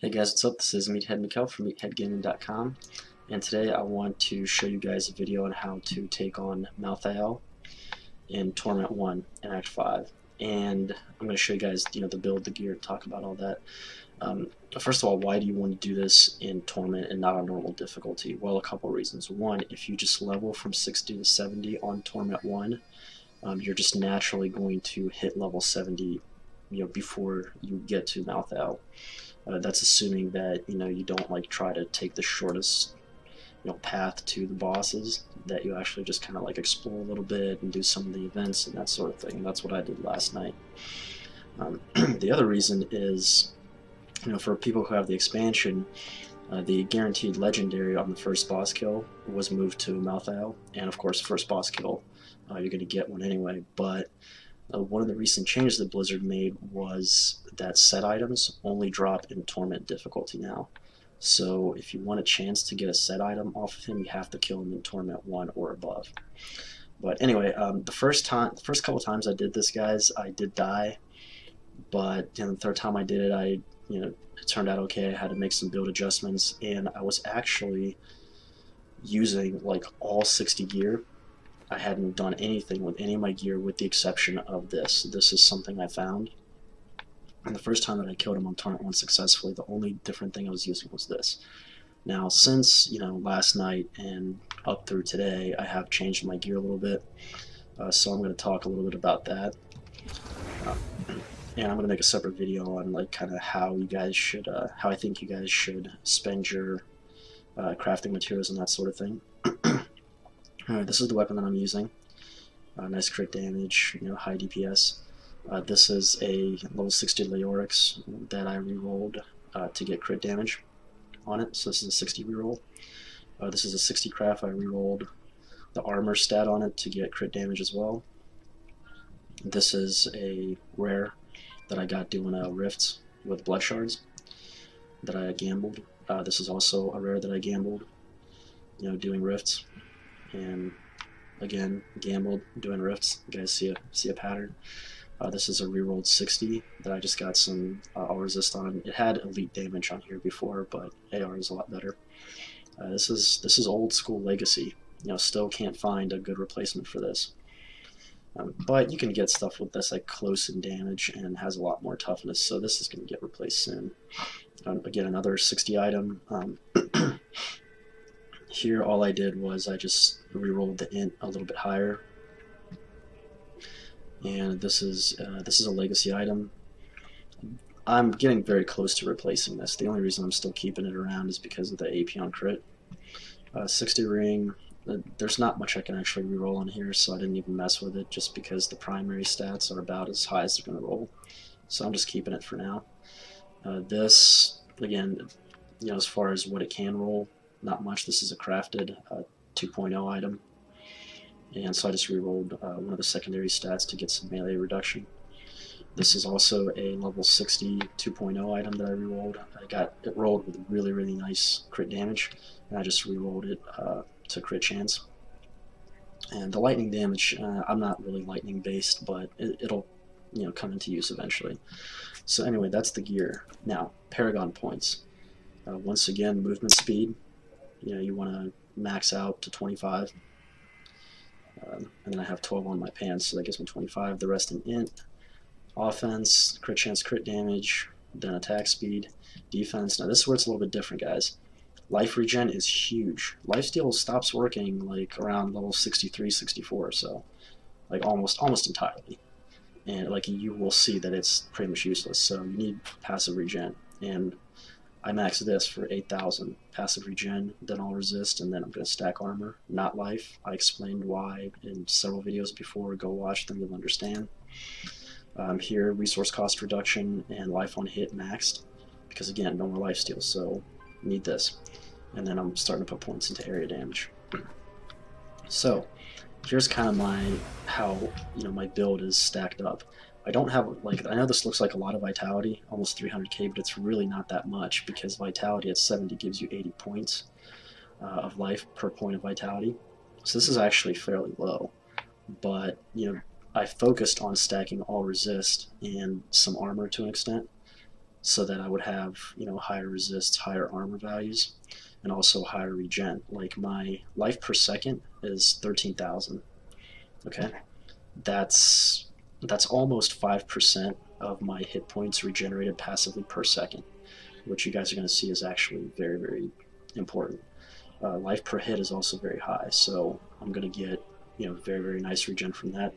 Hey guys, what's up? This is Meathead Mikkel from meatheadgaming.com, and today I want to show you guys a video on how to take on Malthael in Torment 1 in Act 5. And I'm going to show you guys, the build, the gear, talk about all that. First of all, why do you want to do this in Torment and not on normal difficulty? Well, a couple reasons. One, if you just level from 60 to 70 on Torment 1, you're just naturally going to hit level 70 before you get to Malthael. That's assuming that you don't try to take the shortest path to the bosses, that you actually just kind of explore a little bit and do some of the events and that sort of thing. And that's what I did last night. The other reason is, for people who have the expansion, the guaranteed legendary on the first boss kill was moved to Malthael, and of course first boss kill you're going to get one anyway, but one of the recent changes that Blizzard made was that set items only drop in Torment difficulty now. So if you want a chance to get a set item off of him, you have to kill him in Torment 1 or above. But anyway, the first couple times I did this, guys, I did die. But the third time I did it, it turned out okay. I had to make some build adjustments, and I was actually using all 60 gear. I hadn't done anything with any of my gear with the exception of this. This is something I found. And the first time that I killed him on Torment 1 successfully, the only different thing I was using was this. Now, since, last night and up through today, I have changed my gear a little bit. So I'm going to talk a little bit about that. And I'm going to make a separate video on kind of how you guys should, how I think you guys should spend your crafting materials and that sort of thing. Alright, this is the weapon that I'm using. Nice crit damage, high DPS. This is a level 60 Leorix that I rerolled to get crit damage on it. So this is a 60 reroll. This is a 60 craft. I rerolled the armor stat on it to get crit damage as well. This is a rare that I got doing rifts with blood shards that I gambled. This is also a rare that I gambled, doing rifts. And again, gambled, doing rifts. You guys see a pattern. This is a rerolled 60 that I just got some all resist on. It had elite damage on here before, but AR is a lot better. This is old school legacy. Still can't find a good replacement for this. But you can get stuff with this close in damage and has a lot more toughness. So this is going to get replaced soon. Again, another 60 item. Here, all I did was I just rerolled the int a little bit higher, and this is a legacy item. I'm getting very close to replacing this. The only reason I'm still keeping it around is because of the AP on crit. 60 ring. There's not much I can actually reroll on here, so I didn't even mess with it, just because the primary stats are about as high as they're going to roll. So I'm just keeping it for now. This, again, as far as what it can roll, not much. This is a crafted 2.0 item, and so I just rerolled one of the secondary stats to get some melee reduction. This is also a level 60 2.0 item that I rerolled. It rolled with really nice crit damage, and I just rerolled it to crit chance. And the lightning damage, I'm not really lightning based, but it'll come into use eventually. So anyway, that's the gear. Now, Paragon points. Once again, movement speed. You want to max out to 25, and then I have 12 on my pants, so that gives me 25. The rest in int, offense, crit chance, crit damage, then attack speed, defense. Now this is where it's a little bit different, guys. Life regen is huge. Lifesteal stops working around level 63, 64, so almost entirely, and you will see that it's pretty much useless. So you need passive regen, and I maxed this for 8,000 passive regen, then I'll resist, and then I'm going to stack armor, not life. I explained why in several videos before. Go watch them, you'll understand. Here, resource cost reduction and life on hit maxed, because again, no more lifesteal, so need this. And then I'm starting to put points into area damage. So here's kind of how my build is stacked up. I don't have, I know this looks like a lot of vitality, almost 300k, but it's really not that much, because vitality at 70 gives you 80 points of life per point of vitality. So this is actually fairly low, but, I focused on stacking all resist and some armor to an extent, so that I would have, you know, higher resists, higher armor values, and also higher regen. Like my life per second is 13,000. Okay, that's almost 5% of my hit points regenerated passively per second, which you guys are going to see is actually very, very important. Life per hit is also very high, so I'm going to get, you know, very, very nice regen from that.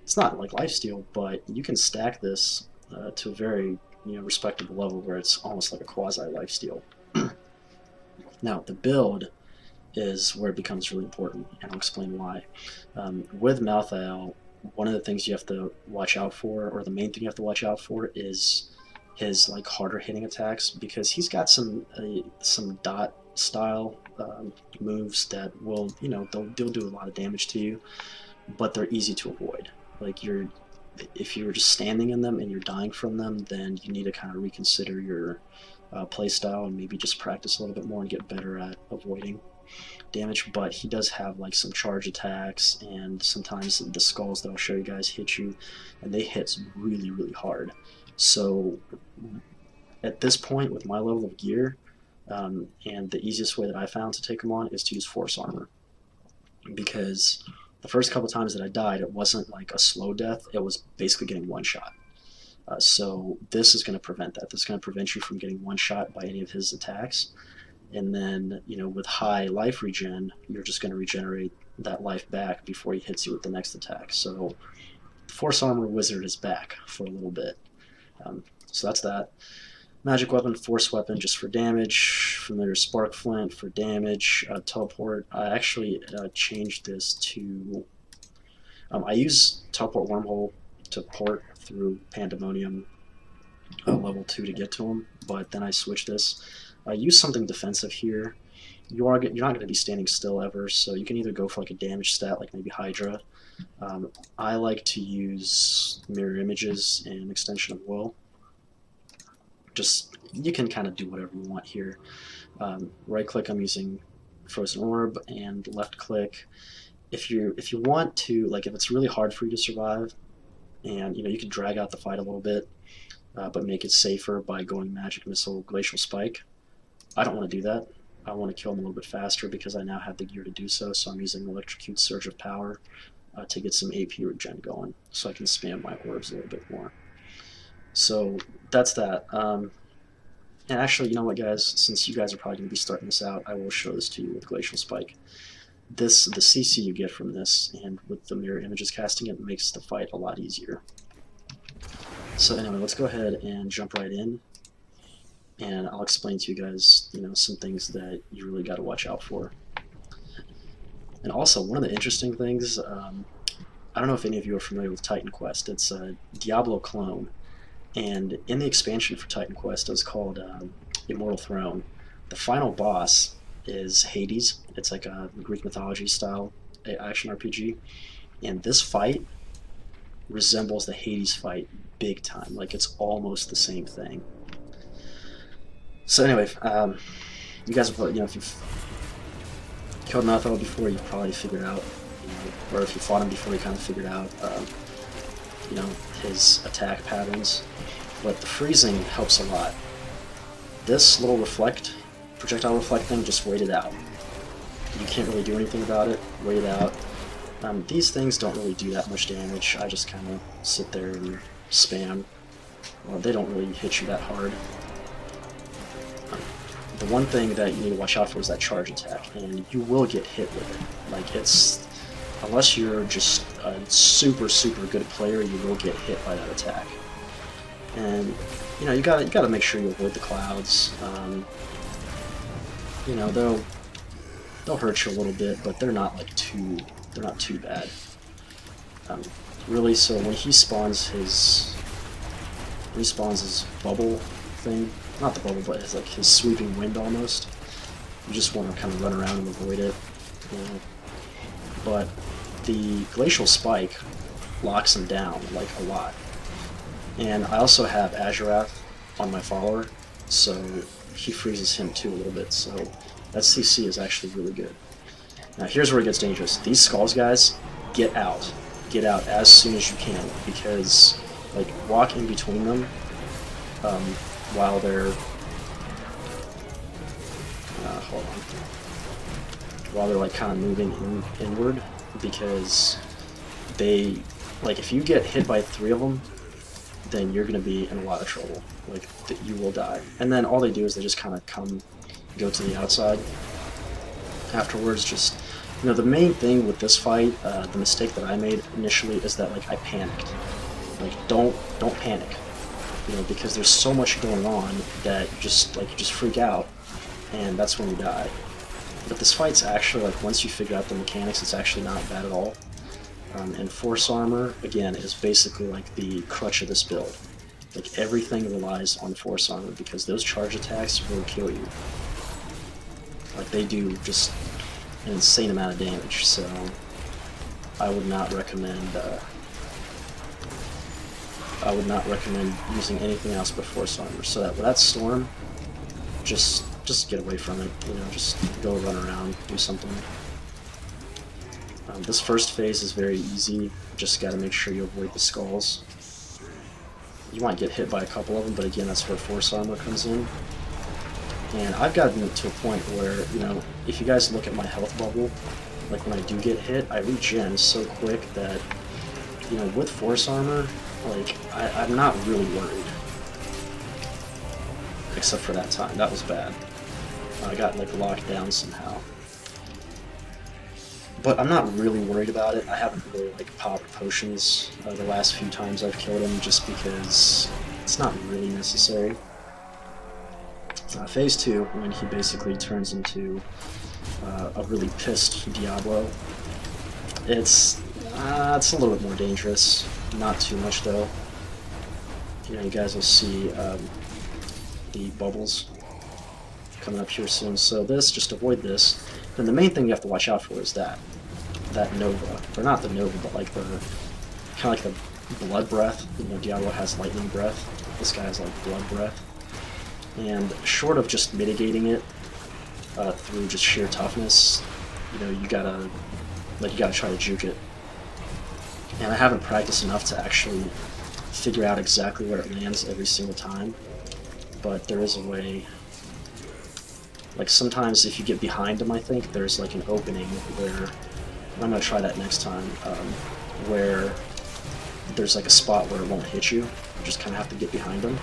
It's not like lifesteal, but you can stack this to a very, you know, respectable level where it's almost like a quasi lifesteal. Now the build is where it becomes really important, and I'll explain why. With Malthael, one of the things you have to watch out for, or the main thing you have to watch out for, is his like harder hitting attacks, because he's got some dot style moves that will, you know, they'll do a lot of damage to you, but they're easy to avoid. Like if you're just standing in them and you're dying from them, then you need to kind of reconsider your play style and maybe just practice a little bit more and get better at avoiding damage. But he does have like some charge attacks, and sometimes the skulls that I'll show you guys hit you, and they hit really, really hard. So at this point with my level of gear, and the easiest way that I found to take him on is to use force armor, because the first couple times that I died, it wasn't like a slow death, it was basically getting one shot. So this is going to prevent that. This is going to prevent you from getting one shot by any of his attacks. And then, you know, with high life regen, you're just going to regenerate that life back before he hits you with the next attack. So Force Armor Wizard is back for a little bit. So that's that. Magic Weapon, Force Weapon just for damage. Familiar Spark Flint for damage. Teleport, I actually changed this to... I use Teleport Wormhole to port through Pandemonium level 2 to get to him, but then I switched this. Use something defensive here. You're not going to be standing still ever, so you can either go for like a damage stat, like maybe Hydra. I like to use Mirror Images and Extension of Will. Just, you can kind of do whatever you want here. Right click, I'm using Frozen Orb, and left click. If you want to, like, if it's really hard for you to survive, and you know, you can drag out the fight a little bit, but make it safer by going Magic Missile, Glacial Spike. I don't want to do that. I want to kill him a little bit faster because I now have the gear to do so. So I'm using Electrocute, Surge of Power to get some AP regen going, so I can spam my orbs a little bit more. So that's that. And actually, you know what, guys? Since you guys are probably going to be starting this out, I will show this to you with Glacial Spike. The CC you get from this, and with the Mirror Images casting it, makes the fight a lot easier. So anyway, let's go ahead and jump right in, and I'll explain to you guys, you know, some things that you really got to watch out for. And also, one of the interesting things, I don't know if any of you are familiar with Titan Quest. It's a Diablo clone, and in the expansion for Titan Quest, it's called Immortal Throne. The final boss is Hades. It's like a Greek mythology style action RPG, and this fight resembles the Hades fight big time. Like, it's almost the same thing. So anyway, you guys have, you know, if you've killed Malthael before, you've probably figured out, you know, or if you fought him before, you kind of figured out, you know, his attack patterns. But the freezing helps a lot. This little projectile reflect thing, just wait it out. You can't really do anything about it. Wait it out. These things don't really do that much damage. I just kind of sit there and spam. Well, they don't really hit you that hard. The one thing that you need to watch out for is that charge attack, and you will get hit with it. Like, it's, unless you're just a super, super good player, you will get hit by that attack. And you know, you gotta make sure you avoid the clouds. You know, they'll hurt you a little bit, but they're not like too bad. Really, so when he spawns his bubble thing, not the bubble, but his, like, his sweeping wind almost, you just want to kind of run around and avoid it. You know? But the Glacial Spike locks him down, like, a lot. And I also have Azurath on my follower, so he freezes him too a little bit, so that CC is actually really good. Now here's where it gets dangerous. These skulls, guys, get out. Get out as soon as you can, because, like, walk in between them. while they're hold on, while they're like kind of moving inward, because they, like, if you get hit by 3 of them, then you're gonna be in a lot of trouble. Like, you will die. And then all they do is they just kind of go to the outside afterwards. Just, you know, the main thing with this fight, the mistake that I made initially is that, like, I panicked. Like, don't panic, you know, because there's so much going on that you just freak out, and that's when you die. But this fight's actually, like, once you figure out the mechanics, it's actually not bad at all. And Force Armor, again, is basically like the crutch of this build. Like, everything relies on Force Armor, because those charge attacks will kill you. Like, they do just an insane amount of damage, so I would not recommend using anything else but Force Armor. So that with that Storm, just get away from it, you know, just go run around, do something. This first phase is very easy, just gotta make sure you avoid the skulls. You might get hit by a couple of them, but again, that's where Force Armor comes in. And I've gotten to a point where, you know, if you guys look at my health bubble, like when I do get hit, I regen so quick that, you know, with Force Armor, like, I'm not really worried. Except for that time, that was bad. I got, like, locked down somehow. But I'm not really worried about it. I haven't really, like, popped potions the last few times I've killed him, just because it's not really necessary. Phase 2, when he basically turns into a really pissed Diablo, it's a little bit more dangerous. Not too much, though. You know, you guys will see the bubbles coming up here soon. So this, just avoid this. And the main thing you have to watch out for is that Nova, or not the Nova, but like the kind of like the blood breath. You know, Diablo has lightning breath. This guy has like blood breath. And short of just mitigating it through just sheer toughness, you know, you gotta try to juke it. And I haven't practiced enough to actually figure out exactly where it lands every single time, but there is a way. Like, sometimes if you get behind him, I think there's like an opening where, and I'm gonna try that next time, where there's like a spot where it won't hit you. You just kind of have to get behind him.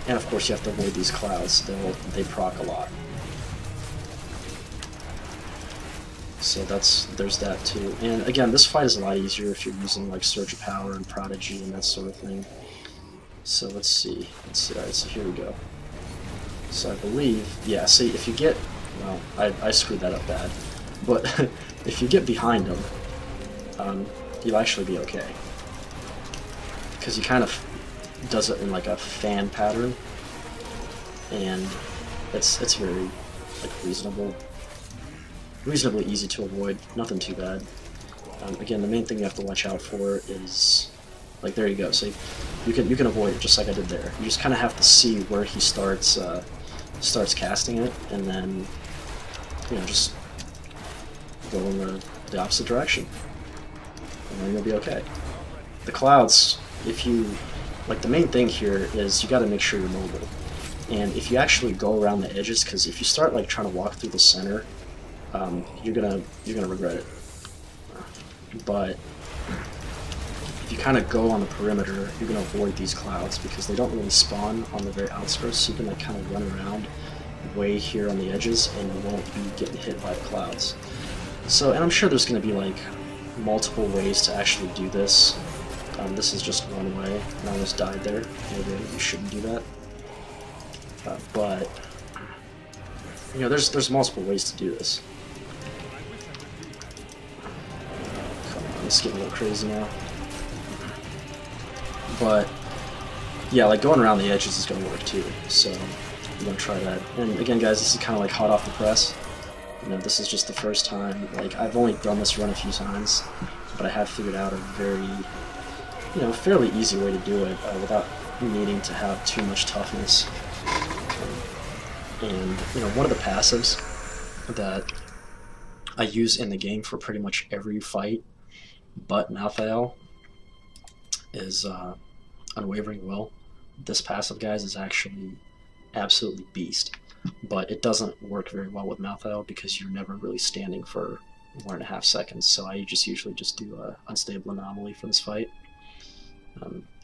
And of course you have to avoid these clouds. They proc a lot. So there's that too. And again, this fight is a lot easier if you're using like Surge of Power and Prodigy and that sort of thing. So let's see. Alright, so here we go. So I believe, yeah, see, if you get, well, I screwed that up bad. But if you get behind him, you'll actually be okay. Because he kind of does it in like a fan pattern, and it's very like reasonably easy to avoid. Nothing too bad. Again, the main thing you have to watch out for is, like, there you go. See, you can avoid it just like I did there. You just kind of have to see where he starts casting it, and then, you know, just go in the opposite direction, and then you'll be okay. The clouds, if you, like, the main thing here is you got to make sure you're mobile, and if you actually go around the edges, because if you start like trying to walk through the center, you're gonna regret it. But if you kind of go on the perimeter, you're gonna avoid these clouds because they don't really spawn on the very outskirts. So you can like kind of run around way here on the edges, and you won't be getting hit by the clouds. So, and I'm sure there's gonna be like multiple ways to actually do this. This is just one way, and I almost died there. Maybe you shouldn't do that. But you know, there's multiple ways to do this. Come on, it's getting a little crazy now. But yeah, like going around the edges is gonna work too. So I'm gonna try that. And again, guys, this is kind of like hot off the press. You know, this is just the first time. Like, I've only done this run a few times, but I have figured out a very, you know, fairly easy way to do it without needing to have too much toughness. And, you know, one of the passives that I use in the game for pretty much every fight but Malthael is Unwavering Will. this passive, guys, is actually absolutely beast. But it doesn't work very well with Malthael because you're never really standing for 1.5 seconds. So I just usually just do Unstable Anomaly for this fight,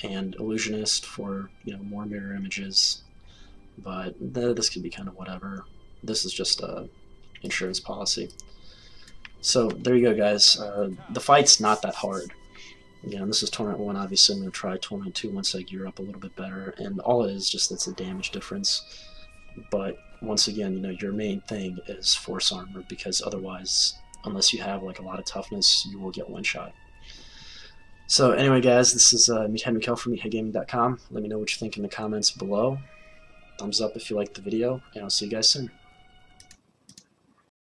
and Illusionist for more mirror images. But this could be kind of whatever. This is just a insurance policy. So there you go, guys. The fight's not that hard. Again, this is Torment 1. Obviously, I'm going to try Torment 2 once I gear up a little bit better. And all it is just it's a damage difference. But once again, your main thing is force armor, because otherwise, unless you have like a lot of toughness, you will get one shot. So anyway, guys, this is Meathead Mikhail from meatheadgaming.com. Let me know what you think in the comments below. Thumbs up if you liked the video, and I'll see you guys soon.